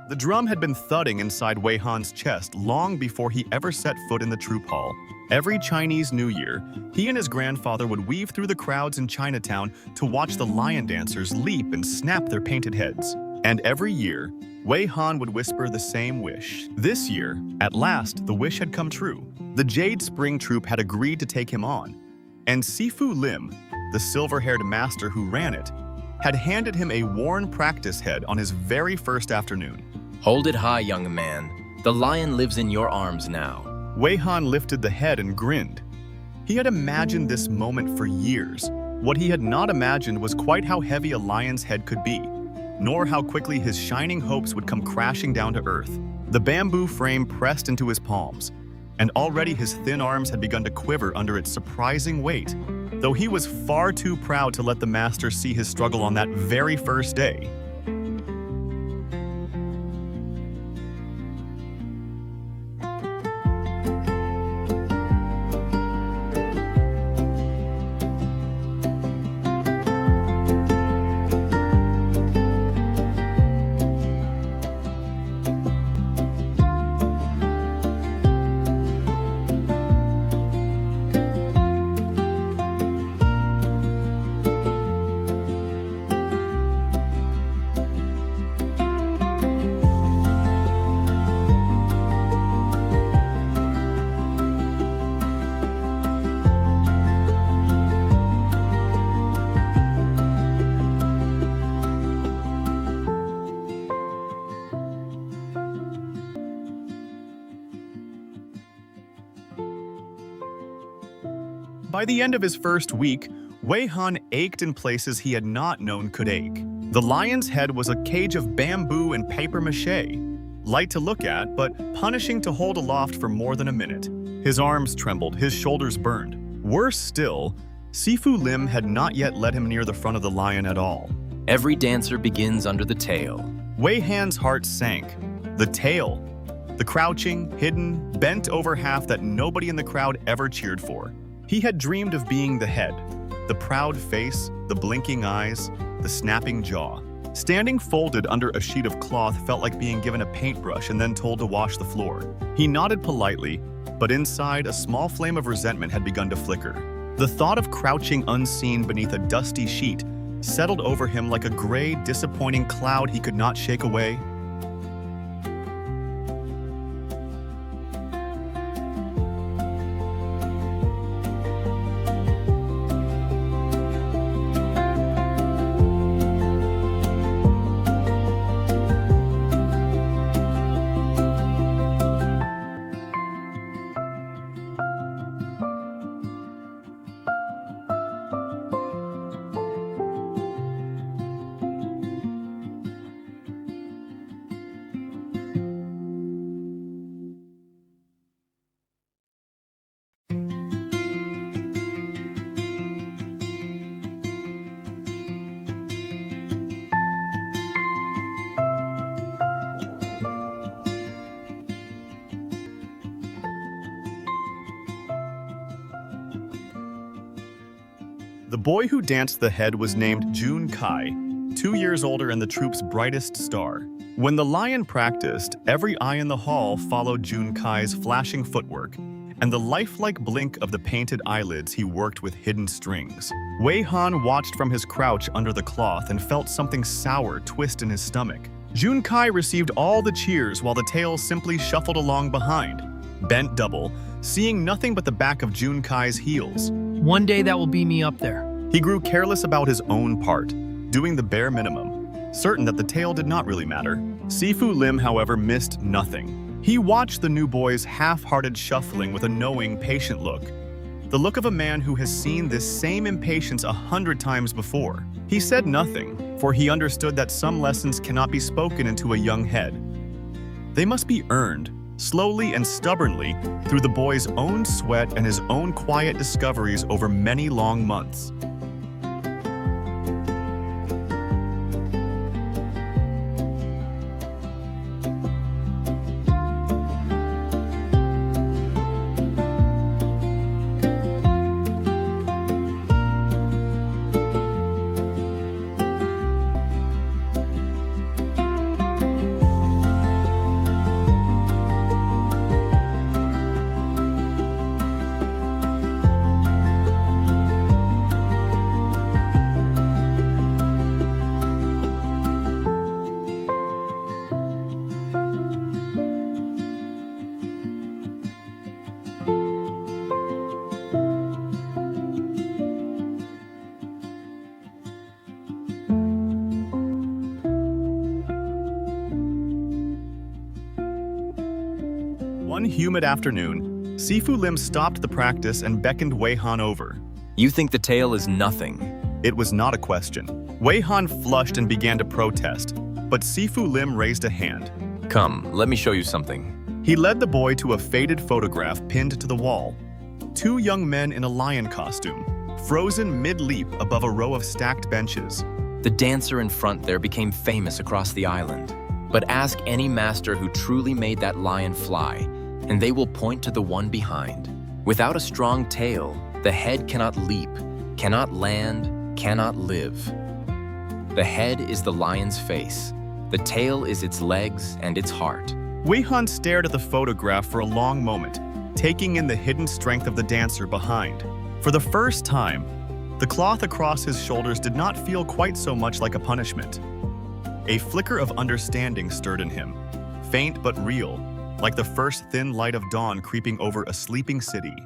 The drum had been thudding inside Wei Han's chest long before he ever set foot in the troop hall. Every Chinese New Year, he and his grandfather would weave through the crowds in Chinatown to watch the lion dancers leap and snap their painted heads. And every year, Wei Han would whisper the same wish. This year, at last, the wish had come true. The Jade Spring Troop had agreed to take him on, and Sifu Lim, the silver-haired master who ran it, had handed him a worn practice head on his very first afternoon. Hold it high, young man. The lion lives in your arms now. Wei Han lifted the head and grinned. He had imagined this moment for years. What he had not imagined was quite how heavy a lion's head could be, nor how quickly his shining hopes would come crashing down to earth. The bamboo frame pressed into his palms, and already his thin arms had begun to quiver under its surprising weight, though he was far too proud to let the master see his struggle on that very first day. By the end of his first week, Wei Han ached in places he had not known could ache. The lion's head was a cage of bamboo and papier-mâché, light to look at, but punishing to hold aloft for more than a minute. His arms trembled, his shoulders burned. Worse still, Sifu Lim had not yet let him near the front of the lion at all. Every dancer begins under the tail. Wei Han's heart sank. The tail. The crouching, hidden, bent over half that nobody in the crowd ever cheered for. He had dreamed of being the head, the proud face, the blinking eyes, the snapping jaw. Standing folded under a sheet of cloth felt like being given a paintbrush and then told to wash the floor. He nodded politely, but inside a small flame of resentment had begun to flicker. The thought of crouching unseen beneath a dusty sheet settled over him like a gray, disappointing cloud he could not shake away. The boy who danced the head was named Jun Kai, 2 years older and the troop's brightest star. When the lion practiced, every eye in the hall followed Jun Kai's flashing footwork and the lifelike blink of the painted eyelids he worked with hidden strings. Wei Han watched from his crouch under the cloth and felt something sour twist in his stomach. Jun Kai received all the cheers while the tail simply shuffled along behind, bent double, seeing nothing but the back of Jun Kai's heels. One day that will be me up there. He grew careless about his own part, doing the bare minimum, certain that the tail did not really matter. Sifu Lim, however, missed nothing. He watched the new boy's half-hearted shuffling with a knowing, patient look. The look of a man who has seen this same impatience 100 times before. He said nothing, for he understood that some lessons cannot be spoken into a young head. They must be earned, slowly and stubbornly, through the boy's own sweat and his own quiet discoveries over many long months. humid afternoon, Sifu Lim stopped the practice and beckoned Wei Han over. You think the tail is nothing? It was not a question. Wei Han flushed and began to protest, but Sifu Lim raised a hand. Come, let me show you something. He led the boy to a faded photograph pinned to the wall. Two young men in a lion costume, frozen mid-leap above a row of stacked benches. The dancer in front there became famous across the island. But ask any master who truly made that lion fly, and they will point to the one behind. Without a strong tail, the head cannot leap, cannot land, cannot live. The head is the lion's face. The tail is its legs and its heart. Wei Han stared at the photograph for a long moment, taking in the hidden strength of the dancer behind. For the first time, the cloth across his shoulders did not feel quite so much like a punishment. A flicker of understanding stirred in him, faint but real, like the first thin light of dawn creeping over a sleeping city.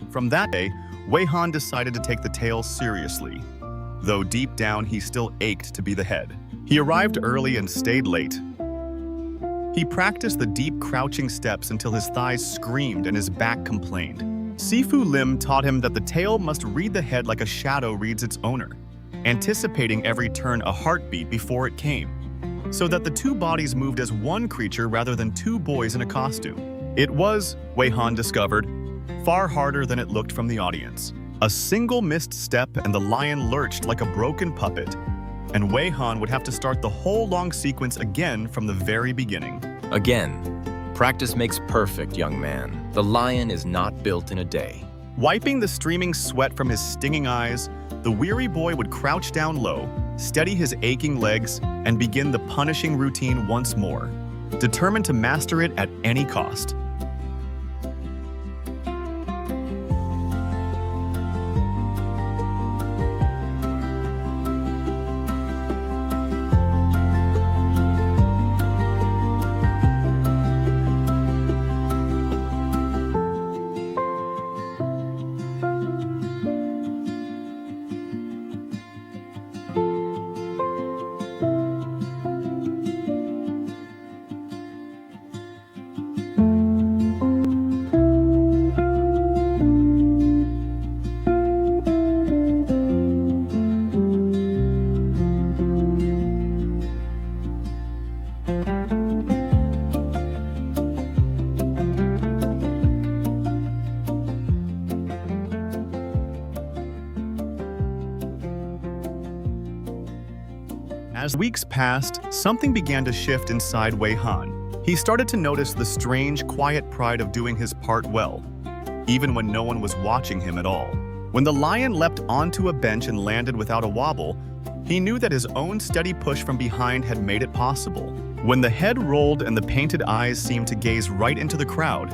From that day, Wei Han decided to take the tail seriously, though deep down he still ached to be the head. He arrived early and stayed late. He practiced the deep crouching steps until his thighs screamed and his back complained. Sifu Lim taught him that the tail must read the head like a shadow reads its owner, anticipating every turn a heartbeat before it came, so that the two bodies moved as one creature rather than two boys in a costume. It was, Wei Han discovered, far harder than it looked from the audience. A single missed step and the lion lurched like a broken puppet, and Wei Han would have to start the whole long sequence again from the very beginning. Again, practice makes perfect, young man. The lion is not built in a day. Wiping the streaming sweat from his stinging eyes, the weary boy would crouch down low, steady his aching legs, and begin the punishing routine once more, determined to master it at any cost. As weeks passed, something began to shift inside Wei Han. He started to notice the strange, quiet pride of doing his part well, even when no one was watching him at all. When the lion leapt onto a bench and landed without a wobble, he knew that his own steady push from behind had made it possible. When the head rolled and the painted eyes seemed to gaze right into the crowd,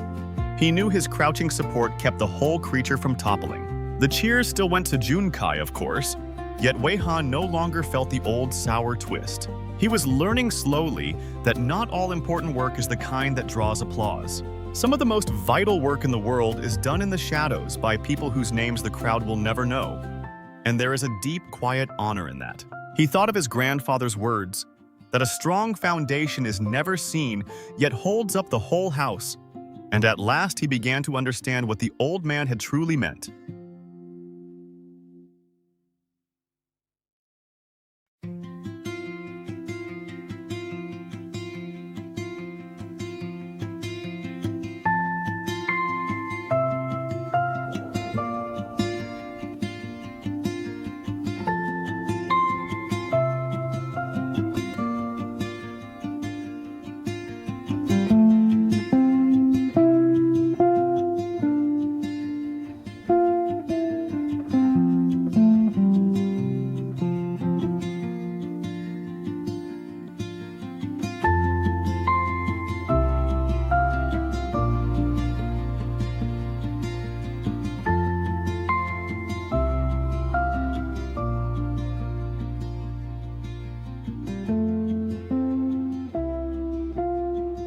he knew his crouching support kept the whole creature from toppling. The cheers still went to Junkai, of course, yet Wei Han no longer felt the old sour twist. He was learning slowly that not all important work is the kind that draws applause. Some of the most vital work in the world is done in the shadows by people whose names the crowd will never know. And there is a deep, quiet honor in that. He thought of his grandfather's words, that a strong foundation is never seen, yet holds up the whole house. And at last he began to understand what the old man had truly meant.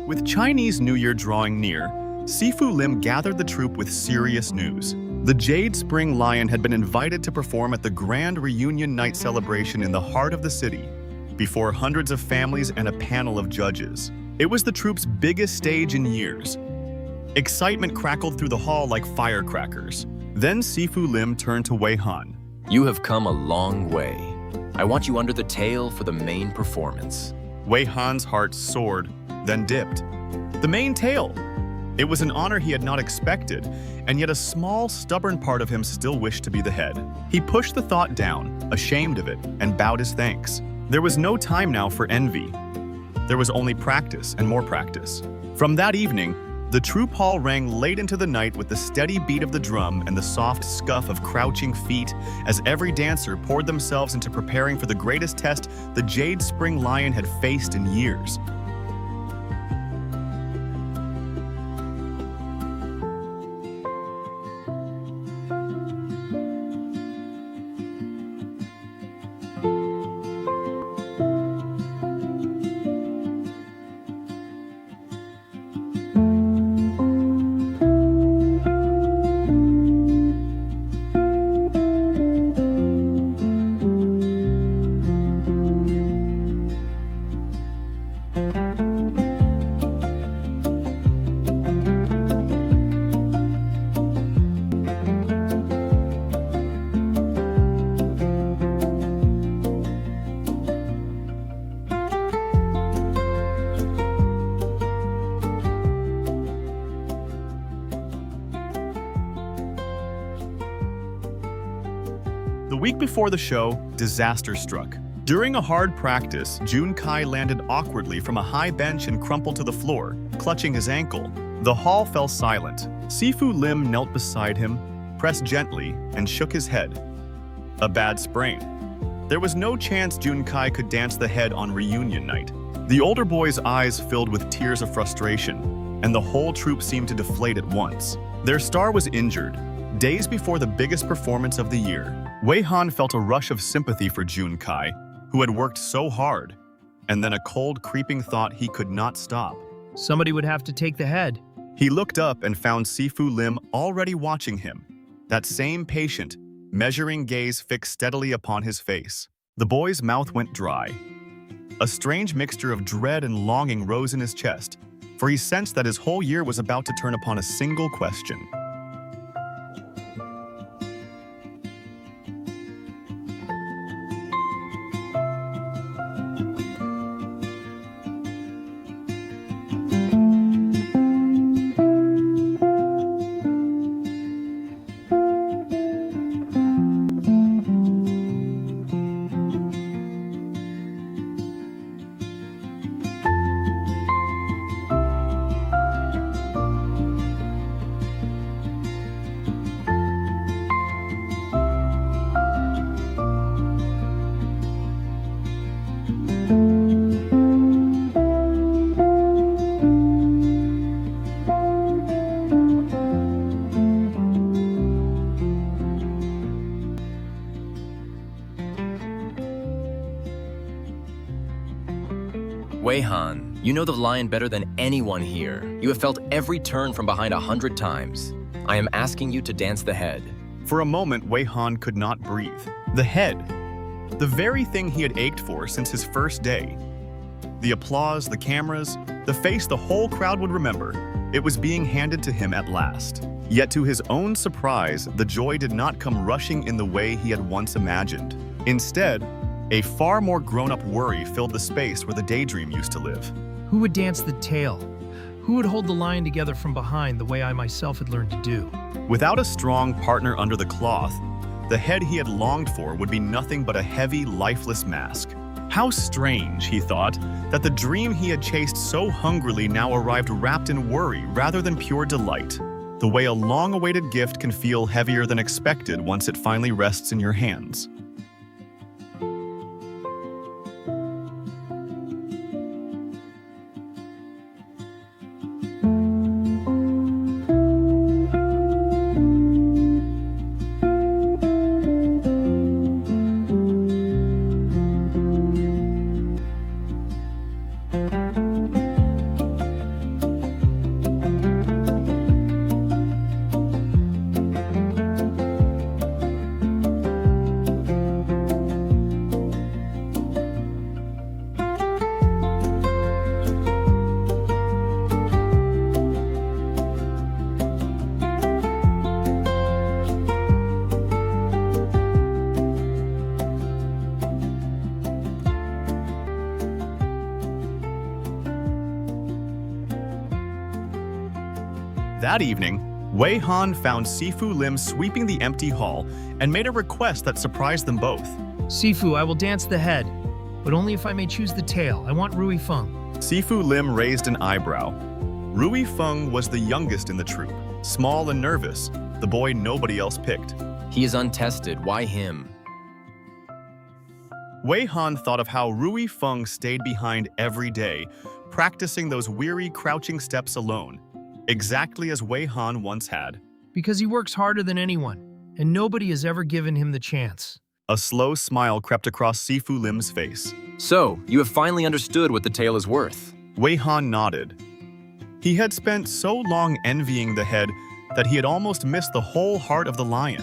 With Chinese New Year drawing near, Sifu Lim gathered the troop with serious news. The Jade Spring Lion had been invited to perform at the grand reunion night celebration in the heart of the city, before hundreds of families and a panel of judges. It was the troop's biggest stage in years. Excitement crackled through the hall like firecrackers. Then Sifu Lim turned to Wei Han. You have come a long way. I want you under the tail for the main performance. Wei Han's heart soared, then dipped. The main tail! It was an honor he had not expected, and yet a small, stubborn part of him still wished to be the head. He pushed the thought down, ashamed of it, and bowed his thanks. There was no time now for envy. There was only practice and more practice. From that evening, the troop hall rang late into the night with the steady beat of the drum and the soft scuff of crouching feet as every dancer poured themselves into preparing for the greatest test the Jade Spring Lion had faced in years. The week before the show, disaster struck. During a hard practice, Jun Kai landed awkwardly from a high bench and crumpled to the floor, clutching his ankle. The hall fell silent. Sifu Lim knelt beside him, pressed gently, and shook his head. A bad sprain. There was no chance Jun Kai could dance the head on reunion night. The older boy's eyes filled with tears of frustration, and the whole troop seemed to deflate at once. Their star was injured. Days before the biggest performance of the year, Wei Han felt a rush of sympathy for Jun Kai, who had worked so hard, and then a cold, creeping thought he could not stop. Somebody would have to take the head. He looked up and found Sifu Lim already watching him, that same patient, measuring gaze fixed steadily upon his face. The boy's mouth went dry. A strange mixture of dread and longing rose in his chest, for he sensed that his whole year was about to turn upon a single question. Wei Han, you know the lion better than anyone here. You have felt every turn from behind 100 times. I am asking you to dance the head. For a moment, Wei Han could not breathe. The head. The very thing he had ached for since his first day. The applause, the cameras, the face the whole crowd would remember. It was being handed to him at last. Yet to his own surprise, the joy did not come rushing in the way he had once imagined. Instead, a far more grown-up worry filled the space where the daydream used to live. Who would dance the tail? Who would hold the lion together from behind the way I myself had learned to do? Without a strong partner under the cloth, the head he had longed for would be nothing but a heavy, lifeless mask. How strange, he thought, that the dream he had chased so hungrily now arrived wrapped in worry rather than pure delight. The way a long-awaited gift can feel heavier than expected once it finally rests in your hands. That evening, Wei Han found Sifu Lim sweeping the empty hall and made a request that surprised them both. Sifu, I will dance the head, but only if I may choose the tail. I want Rui Feng. Sifu Lim raised an eyebrow. Rui Feng was the youngest in the troupe, small and nervous, the boy nobody else picked. He is untested. Why him? Wei Han thought of how Rui Feng stayed behind every day, practicing those weary, crouching steps alone, exactly as Wei Han once had. Because he works harder than anyone, and nobody has ever given him the chance. A slow smile crept across Sifu Lim's face. So, you have finally understood what the tail is worth. Wei Han nodded. He had spent so long envying the head that he had almost missed the whole heart of the lion.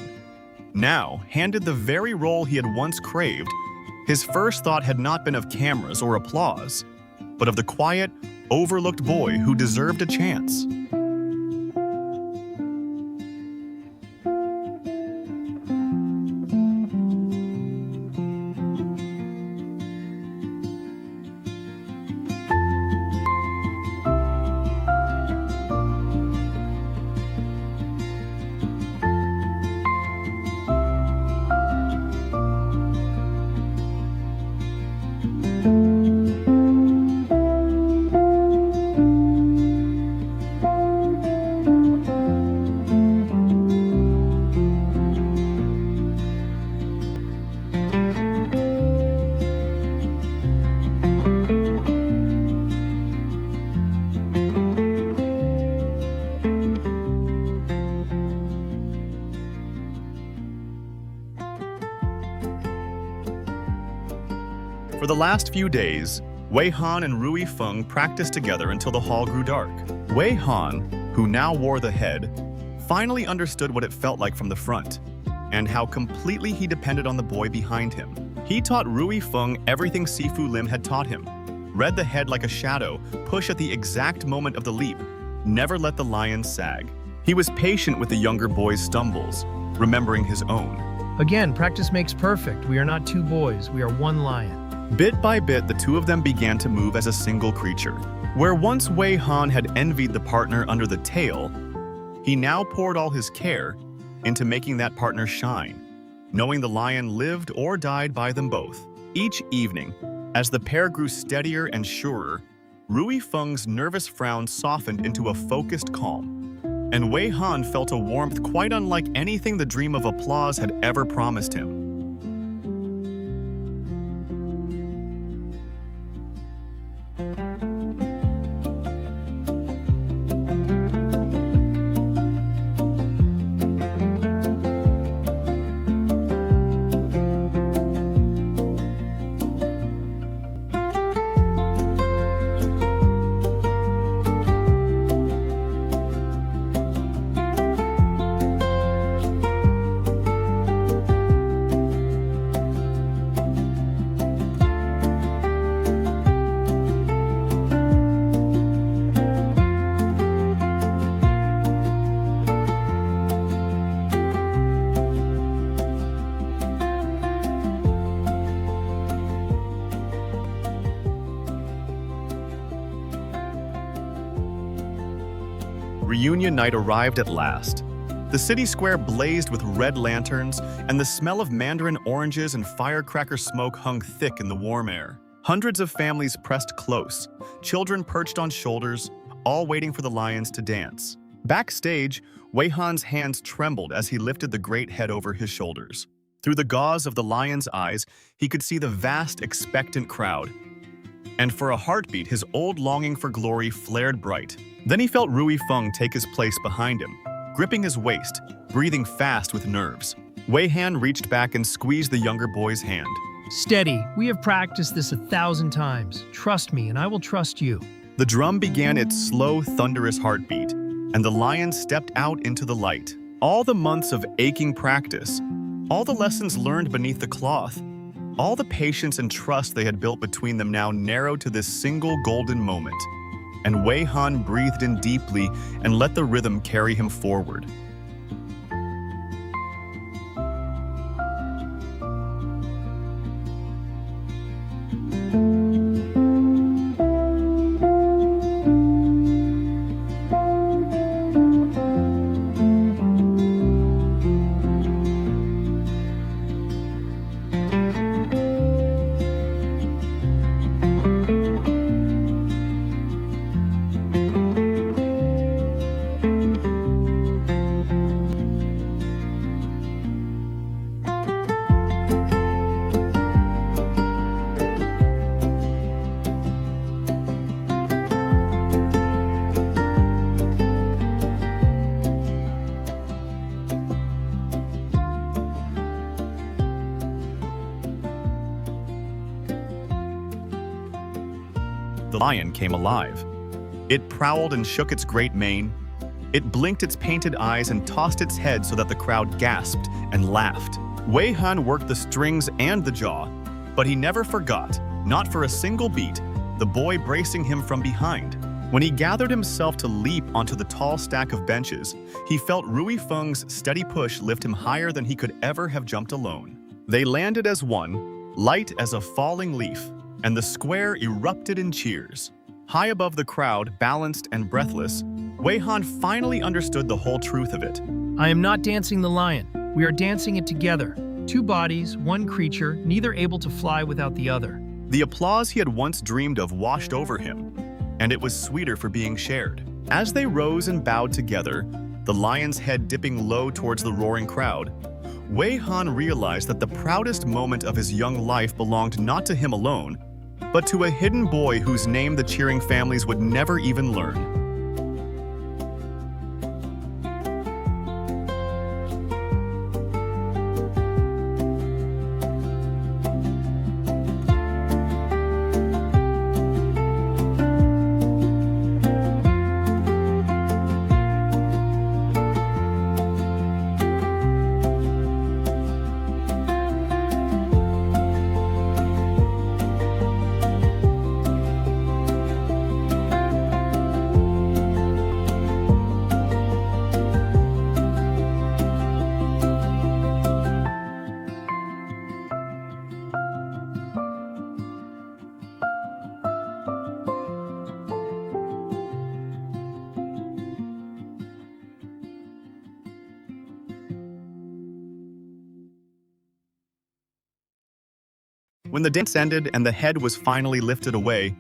Now, handed the very role he had once craved, his first thought had not been of cameras or applause, but of the quiet, overlooked boy who deserved a chance. For the last few days, Wei Han and Rui Feng practiced together until the hall grew dark. Wei Han, who now wore the head, finally understood what it felt like from the front, and how completely he depended on the boy behind him. He taught Rui Feng everything Sifu Lim had taught him. Read the head like a shadow, push at the exact moment of the leap, never let the lion sag. He was patient with the younger boy's stumbles, remembering his own. Again, practice makes perfect. We are not two boys, we are one lion. Bit by bit, the two of them began to move as a single creature. Where once Wei Han had envied the partner under the tail, he now poured all his care into making that partner shine, knowing the lion lived or died by them both. Each evening, as the pair grew steadier and surer, Rui Feng's nervous frown softened into a focused calm, and Wei Han felt a warmth quite unlike anything the dream of applause had ever promised him. Reunion night arrived at last. The city square blazed with red lanterns, and the smell of mandarin oranges and firecracker smoke hung thick in the warm air. Hundreds of families pressed close, children perched on shoulders, all waiting for the lions to dance. Backstage, Wei Han's hands trembled as he lifted the great head over his shoulders. Through the gauze of the lion's eyes, he could see the vast, expectant crowd. And for a heartbeat, his old longing for glory flared bright. Then he felt Rui Feng take his place behind him, gripping his waist, breathing fast with nerves. Wei Han reached back and squeezed the younger boy's hand. Steady, we have practiced this 1,000 times. Trust me, and I will trust you. The drum began its slow, thunderous heartbeat, and the lion stepped out into the light. All the months of aching practice, all the lessons learned beneath the cloth, all the patience and trust they had built between them now narrowed to this single golden moment. And Wei Han breathed in deeply and let the rhythm carry him forward. the lion came alive. It prowled and shook its great mane. It blinked its painted eyes and tossed its head so that the crowd gasped and laughed. Wei Han worked the strings and the jaw, but he never forgot, not for a single beat, the boy bracing him from behind. When he gathered himself to leap onto the tall stack of benches, he felt Rui Feng's steady push lift him higher than he could ever have jumped alone. They landed as one, light as a falling leaf, and the square erupted in cheers. High above the crowd, balanced and breathless, Wei Han finally understood the whole truth of it. I am not dancing the lion. We are dancing it together. Two bodies, one creature, neither able to fly without the other. The applause he had once dreamed of washed over him, and it was sweeter for being shared. As they rose and bowed together, the lion's head dipping low towards the roaring crowd, Wei Han realized that the proudest moment of his young life belonged not to him alone, but to a hidden boy whose name the cheering families would never even learn. When the dance ended and the head was finally lifted away,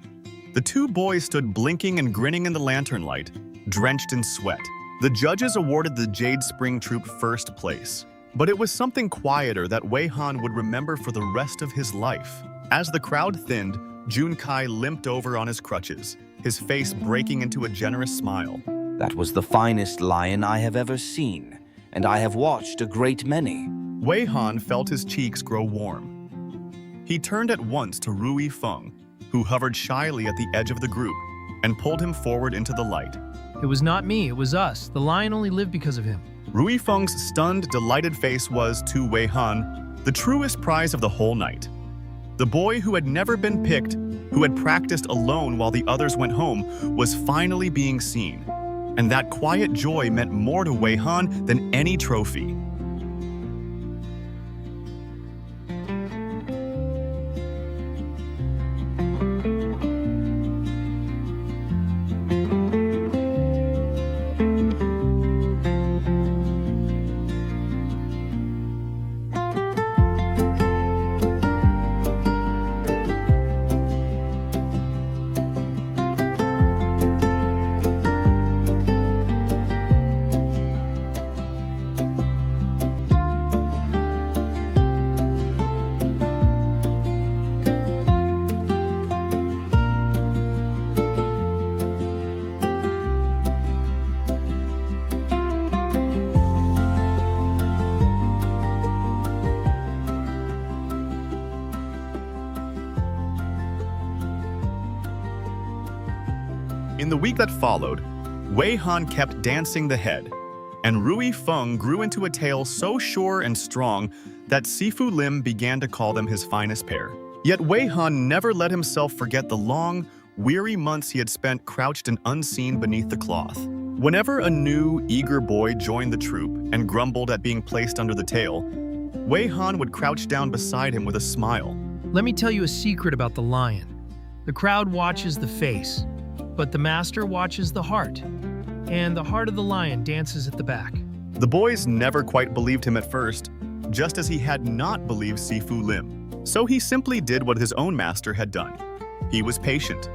the two boys stood blinking and grinning in the lantern light, drenched in sweat. The judges awarded the Jade Spring Troop first place, but it was something quieter that Wei Han would remember for the rest of his life. As the crowd thinned, Jun Kai limped over on his crutches, his face breaking into a generous smile. That was the finest lion I have ever seen, and I have watched a great many. Wei Han felt his cheeks grow warm. He turned at once to Rui Feng, who hovered shyly at the edge of the group, and pulled him forward into the light. It was not me, it was us. The lion only lived because of him. Rui Feng's stunned, delighted face was, to Wei Han, the truest prize of the whole night. The boy who had never been picked, who had practiced alone while the others went home, was finally being seen. And that quiet joy meant more to Wei Han than any trophy. In the week that followed, Wei Han kept dancing the head, and Rui Feng grew into a tail so sure and strong that Sifu Lim began to call them his finest pair. Yet Wei Han never let himself forget the long, weary months he had spent crouched and unseen beneath the cloth. Whenever a new, eager boy joined the troop and grumbled at being placed under the tail, Wei Han would crouch down beside him with a smile. Let me tell you a secret about the lion. The crowd watches the face, but the master watches the heart, and the heart of the lion dances at the back. The boys never quite believed him at first, just as he had not believed Sifu Lim. So he simply did what his own master had done. He was patient.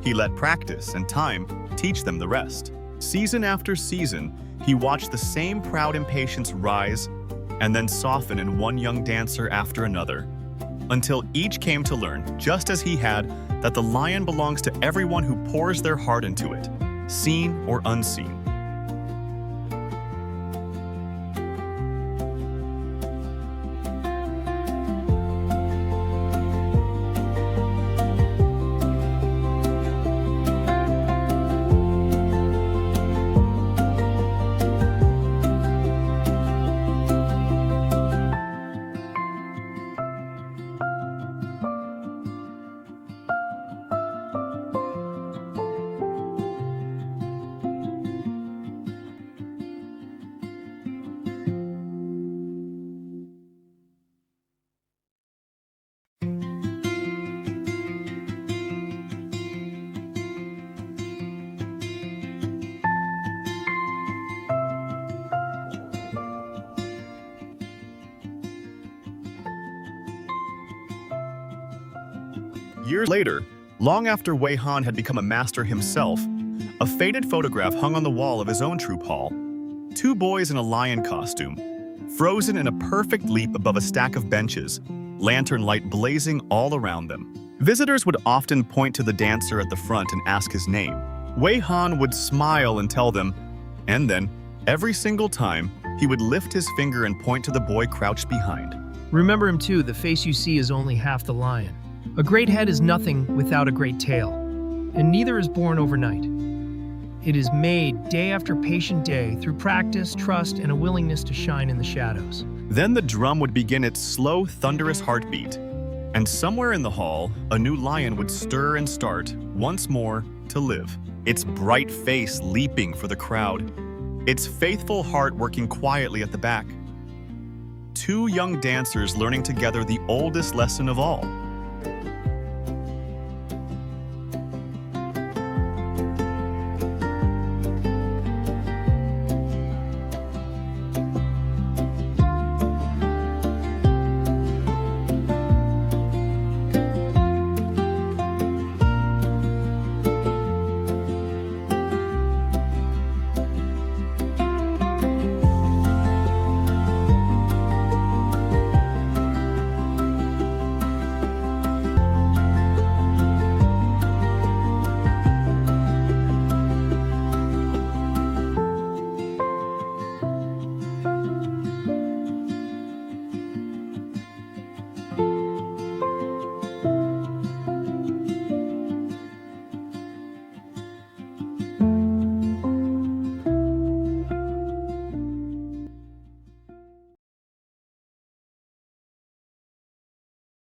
He let practice and time teach them the rest. Season after season, he watched the same proud impatience rise and then soften in one young dancer after another, until each came to learn, just as he had, that the lion belongs to everyone who pours their heart into it, seen or unseen. Years later, long after Wei Han had become a master himself, a faded photograph hung on the wall of his own troop hall. Two boys in a lion costume, frozen in a perfect leap above a stack of benches, lantern light blazing all around them. Visitors would often point to the dancer at the front and ask his name. Wei Han would smile and tell them, and then, every single time, he would lift his finger and point to the boy crouched behind. Remember him too, the face you see is only half the lion. A great head is nothing without a great tail, and neither is born overnight. It is made day after patient day through practice, trust, and a willingness to shine in the shadows. Then the drum would begin its slow, thunderous heartbeat, and somewhere in the hall, a new lion would stir and start, once more, to live. Its bright face leaping for the crowd, its faithful heart working quietly at the back. Two young dancers learning together the oldest lesson of all.